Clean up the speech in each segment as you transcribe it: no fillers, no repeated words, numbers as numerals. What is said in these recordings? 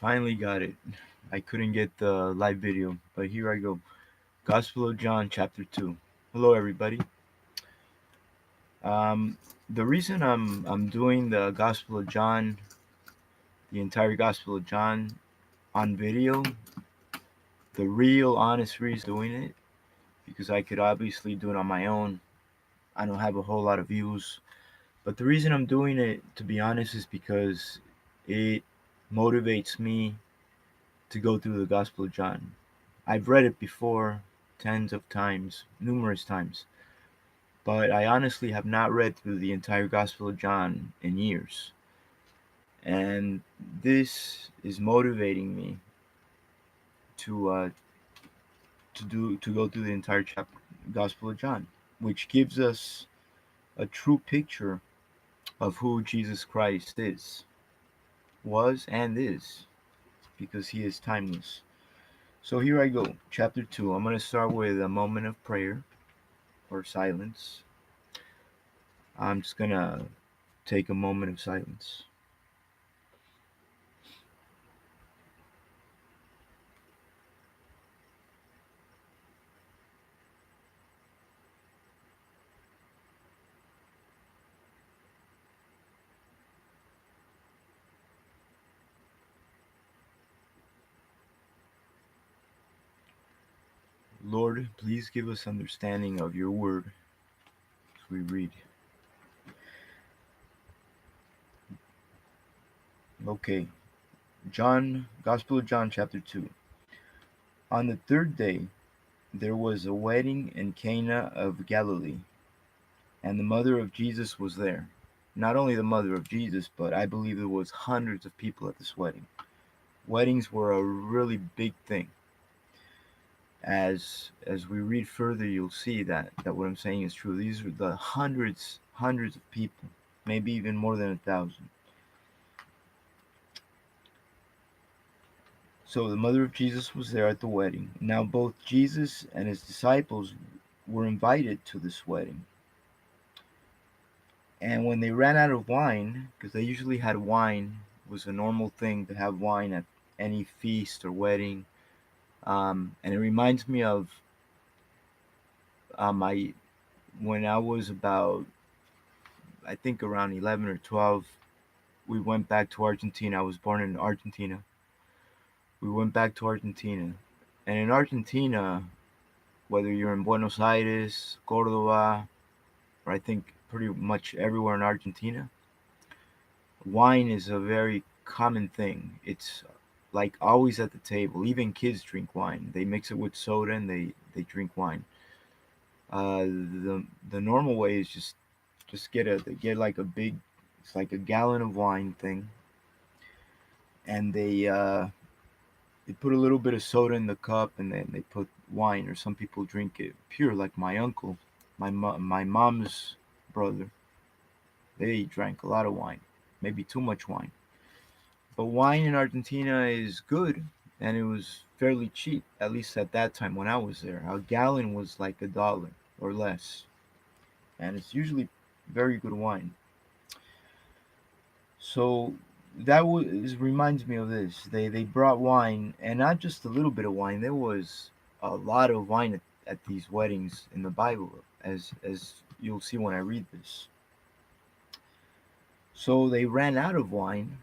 Finally got it. I couldn't get the live video, but here I go. Gospel of John, chapter 2. Hello, everybody. Um, the reason I'm doing the Gospel of John, the entire Gospel of John on video, the real honest reason doing it, because I could obviously do it on my own. I don't have a whole lot of views, but the reason I'm doing it, to be honest, is because it motivates me to go through the Gospel of John. I've read it before tens of times, numerous times, but I honestly have not read through the entire Gospel of John in years. And this is motivating me to to go through the entire chapter Gospel of John, which gives us a true picture of who Jesus Christ is, was, and is, because he is timeless. So here I go, chapter 2. I'm going to start with a moment of prayer or silence. I'm just going to take a moment of silence. Lord, please give us understanding of your word as we read. Okay, John, Gospel of John, chapter 2. On the third day, there was a wedding in Cana of Galilee, and the mother of Jesus was there. Not only the mother of Jesus, but I believe there was hundreds of people at this wedding. Weddings were a really big thing. As we read further, you'll see that what I'm saying is true. These are the hundreds of people, maybe even more than 1,000. So the mother of Jesus was there at the wedding. Now both Jesus and his disciples were invited to this wedding. And when they ran out of wine, because they usually had wine, it was a normal thing to have wine at any feast or wedding. And it reminds me of my when I was about, I think, around 11 or 12. We went back to Argentina. I was born in Argentina. We went back to Argentina, and in Argentina, whether you're in Buenos Aires, Cordoba, or I think pretty much everywhere in Argentina, wine is a very common thing. It's like always at the table. Even kids drink wine. They mix it with soda and they drink wine. The normal way is just get like a big, it's like a gallon of wine thing, and they put a little bit of soda in the cup, and then they put wine. Or some people drink it pure, like my uncle, my mom's brother. They drank a lot of wine, maybe too much wine. But wine in Argentina is good, and it was fairly cheap, at least at that time when I was there. A gallon was like $1 or less, and it's usually very good wine. So that was reminds me of this. They brought wine, and not just a little bit of wine. There was a lot of wine at these weddings in the Bible, as you'll see when I read this. So they ran out of wine,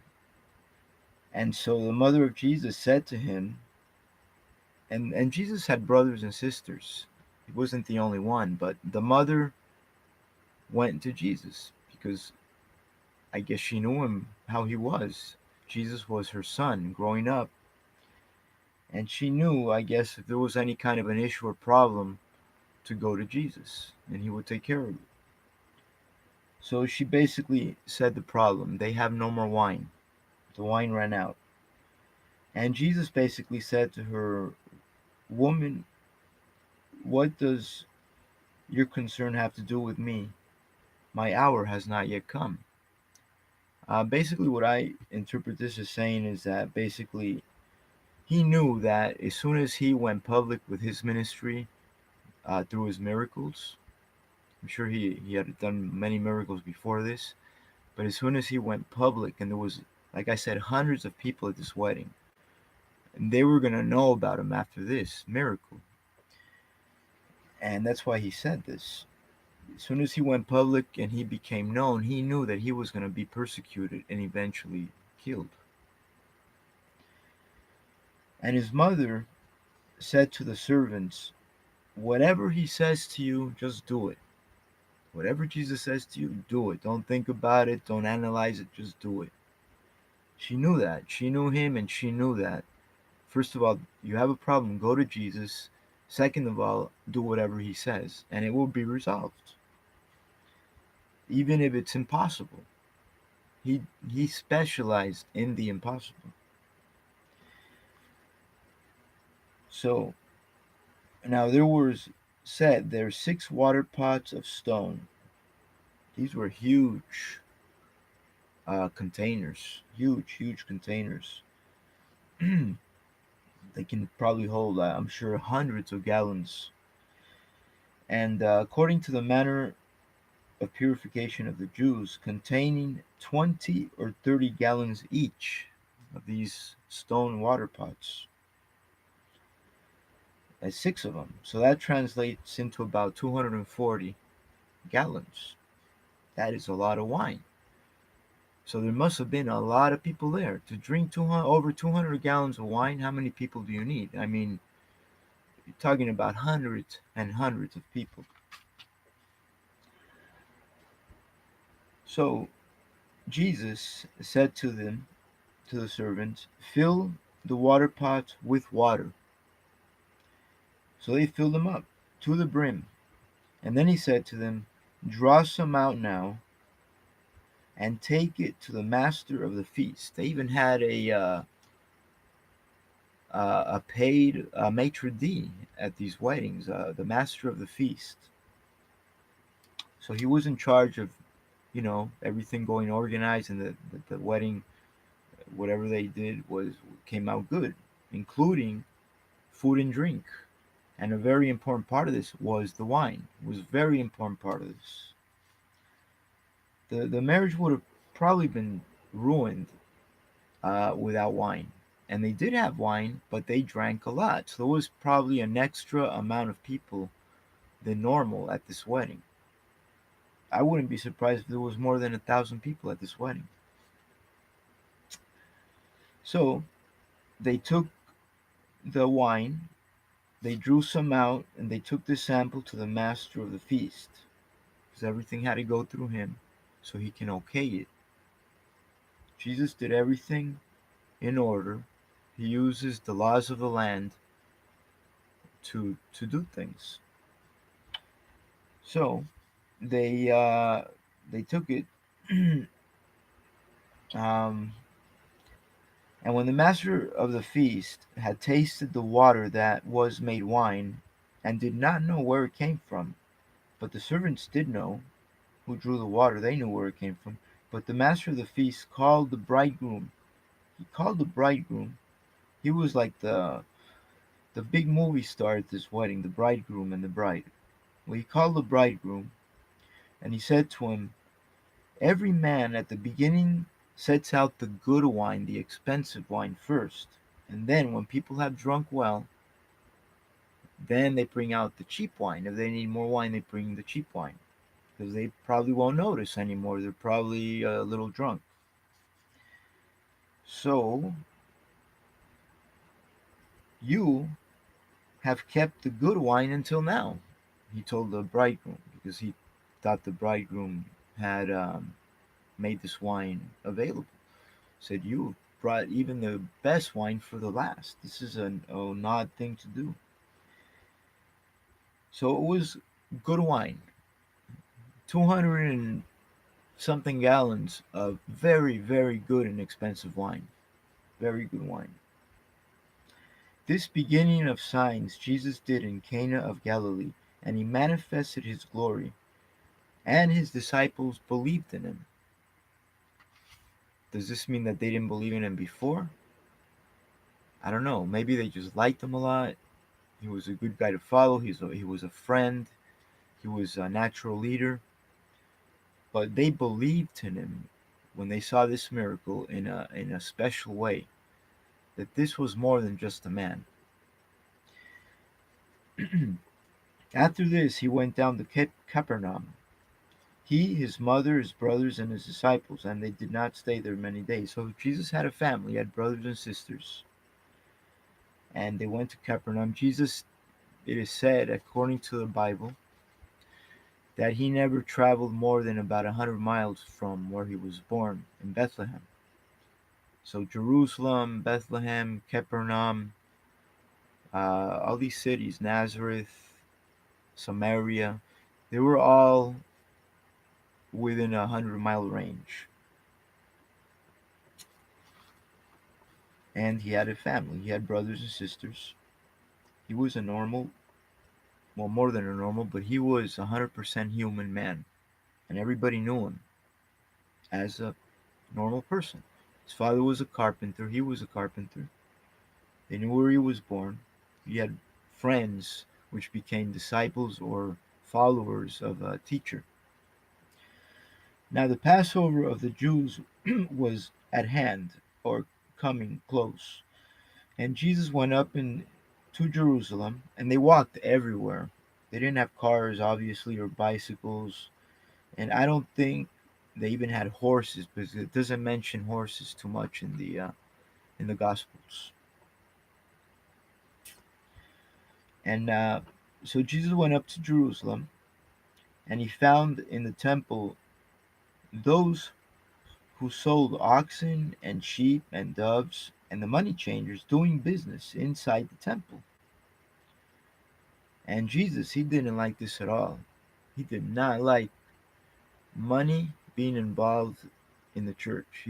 and so the mother of Jesus said to him, and Jesus had brothers and sisters. He wasn't the only one, but the mother went to Jesus because I guess she knew him how he was. Jesus was her son growing up, and she knew, I guess, if there was any kind of an issue or problem, to go to Jesus, and he would take care of it. So she basically said the problem. They have no more wine. The wine ran out. And Jesus basically said to her, "Woman, what does your concern have to do with me? My hour has not yet come." Basically, what I interpret this as saying is that basically he knew that as soon as he went public with his ministry through his miracles, I'm sure he had done many miracles before this, but as soon as he went public, and there was, like I said, hundreds of people at this wedding, And they were going to know about him after this miracle. And that's why he said this. As soon as he went public and he became known, he knew that he was going to be persecuted and eventually killed. And his mother said to the servants, "Whatever he says to you, just do it. Whatever Jesus says to you, do it. Don't think about it. Don't analyze it. Just do it." She knew that. She knew him and she knew that. First of all, you have a problem, go to Jesus. Second of all, do whatever he says and it will be resolved. Even if it's impossible. He specialized in the impossible. So now there's 6 water pots of stone. These were huge containers, huge containers. They can probably hold, I'm sure, hundreds of gallons. And according to the manner of purification of the Jews, containing 20 or 30 gallons each of these stone water pots. That's 6 of them. So that translates into about 240 gallons. That is a lot of wine. So there must have been a lot of people there to drink over 200 gallons of wine. How many people do you need? I mean, you're talking about hundreds and hundreds of people. So Jesus said to them, to the servants, "Fill the water pots with water." So they filled them up to the brim. And then he said to them, "Draw some out now and take it to the master of the feast." They even had a paid maitre d' at these weddings, the master of the feast. So he was in charge of, everything going organized, and the wedding, whatever they did, came out good, including food and drink. And a very important part of this was the wine. It was a very important part of this. The marriage would have probably been ruined without wine. And they did have wine, but they drank a lot. So there was probably an extra amount of people than normal at this wedding. I wouldn't be surprised if there was more than 1,000 people at this wedding. So they took the wine, they drew some out, and they took the sample to the master of the feast. Because everything had to go through him so he can okay it. Jesus did everything in order. He uses the laws of the land to do things. So they took it, um, and when the master of the feast had tasted the water that was made wine, and did not know where it came from, but the servants did know, who drew the water, they knew where it came from. But the master of the feast called the bridegroom. He called the bridegroom. He was like the big movie star at this wedding, the bridegroom and the bride. Well, he called the bridegroom, and he said to him, "Every man at the beginning sets out the good wine, the expensive wine first, and then when people have drunk well, then they bring out the cheap wine. If they need more wine, they bring the cheap wine, because they probably won't notice anymore. They're probably a little drunk." So you have kept the good wine until now, he told the bridegroom, because he thought the bridegroom had made this wine available. Said, "You brought even the best wine for the last. This is an odd thing to do." So it was good wine, 200 and something gallons of very good and expensive wine. Very good wine. This beginning of signs Jesus did in Cana of Galilee, and he manifested his glory, and his disciples believed in him. Does this mean that they didn't believe in him before? I don't know. Maybe they just liked him a lot. He was a good guy to follow. He was a friend. He was a natural leader. But they believed in him when they saw this miracle in a special way. that this was more than just a man. After this, he went down to Capernaum. He, his mother, his brothers, and his disciples, and they did not stay there many days. So Jesus had a family, he had brothers and sisters, and they went to Capernaum. Jesus, it is said, according to the Bible, that he never traveled more than about 100 miles from where he was born in Bethlehem. So Jerusalem, Bethlehem, Capernaum, all these cities, Nazareth, Samaria, they were all within a 100-mile range. And he had a family. He had brothers and sisters. He was a normal, well, more than a normal, but he was a 100% human man. And everybody knew him as a normal person. His father was a carpenter. He was a carpenter. They knew where he was born. He had friends which became disciples or followers of a teacher. Now the Passover of the Jews was at hand, or coming close. And Jesus went up to Jerusalem, and they walked everywhere. They didn't have cars, obviously, or bicycles, and I don't think they even had horses, because it doesn't mention horses too much in the Gospels. And so Jesus went up to Jerusalem, and he found in the temple those who sold oxen and sheep and doves and the money changers doing business inside the temple. And Jesus, he didn't like this at all. He did not like money being involved in the church,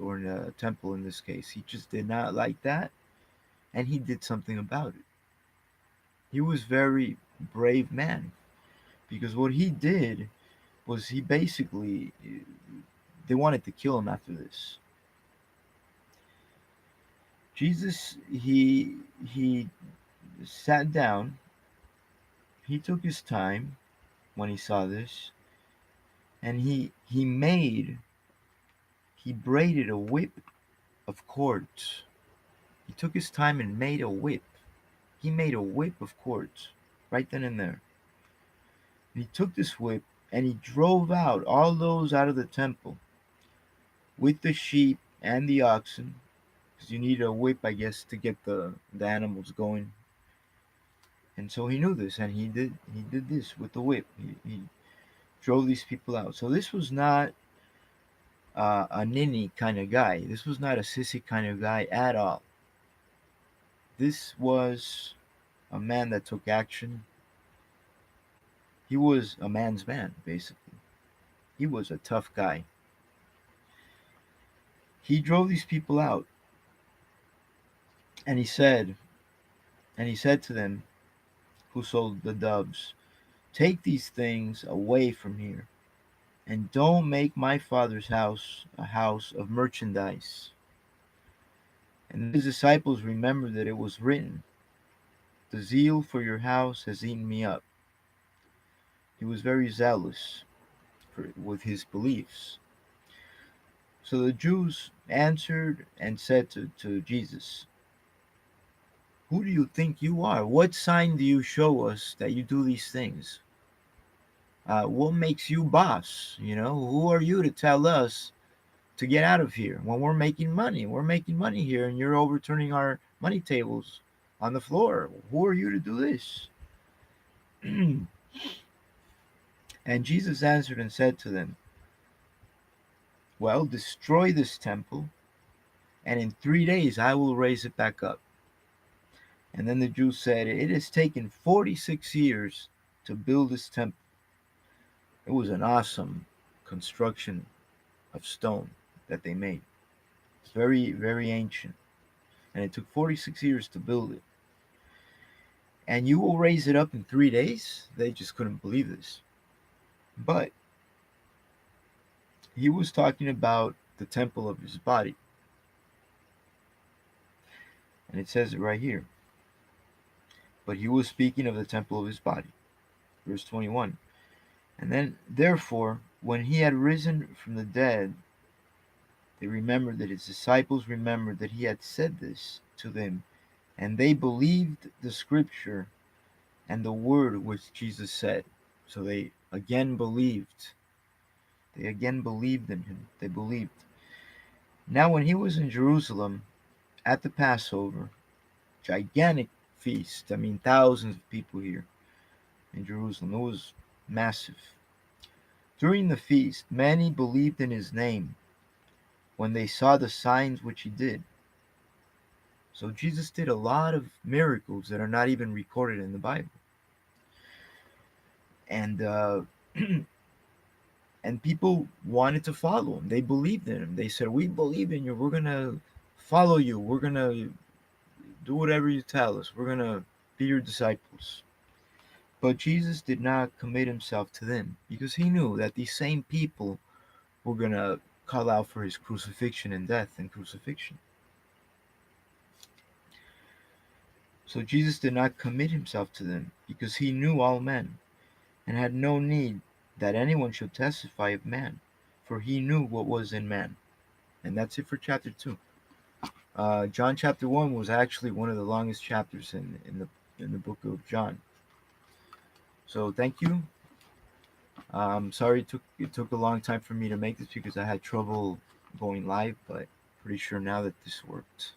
or in the temple in this case. He just did not like that, and he did something about it. He was very brave man, because what he did was he basically, they wanted to kill him after this. Jesus, he sat down. He took his time when he saw this, and he braided a whip of cords. He took his time and made a whip. He made a whip of cords right then and there. And he took this whip and he drove out all those out of the temple with the sheep and the oxen, because you need a whip, I guess, to get the animals going. And so he knew this, and he did this with the whip. He drove these people out. So this was not a ninny kind of guy. This was not a sissy kind of guy at all. This was a man that took action. He was a man's man, basically. He was a tough guy. He drove these people out, and he said to them who sold the doves, "Take these things away from here, and don't make my father's house a house of merchandise." And his disciples remembered that it was written, "The zeal for your house has eaten me up." He was very zealous with his beliefs. So the Jews answered and said to Jesus, "Who do you think you are? What sign do you show us that you do these things? What makes you boss? Who are you to tell us to get out of here when we're making money? We're making money here, and you're overturning our money tables on the floor. Who are you to do this?" And Jesus answered and said to them, "Well, destroy this temple, and in 3 days I will raise it back up." And then the Jews said, "It has taken 46 years to build this temple." It was an awesome construction of stone that they made. It's very, very ancient. And it took 46 years to build it. And you will raise it up in 3 days? They just couldn't believe this. But he was talking about the temple of his body. And it says it right here. But he was speaking of the temple of his body. Verse 21. And then, therefore, when he had risen from the dead, They remembered that his disciples remembered that he had said this to them, and they believed the scripture and the word which Jesus said. So they again believed. They again believed in him. They believed. Now, when he was in Jerusalem at the Passover, gigantic feast. I mean, thousands of people here in Jerusalem. It was massive. During the feast, many believed in his name when they saw the signs which he did. So Jesus did a lot of miracles that are not even recorded in the Bible. And and people wanted to follow him. They believed in him. They said, "We believe in you. We're gonna follow you. We're gonna do whatever you tell us. We're gonna be your disciples." But Jesus did not commit himself to them because he knew that these same people were gonna call out for his crucifixion and death and crucifixion. So Jesus did not commit himself to them because he knew all men and had no need that anyone should testify of man, for he knew what was in man. And that's it for chapter 2. John chapter 1 was actually one of the longest chapters in the book of John. So thank you. Sorry it took a long time for me to make this because I had trouble going live, but pretty sure now that this worked.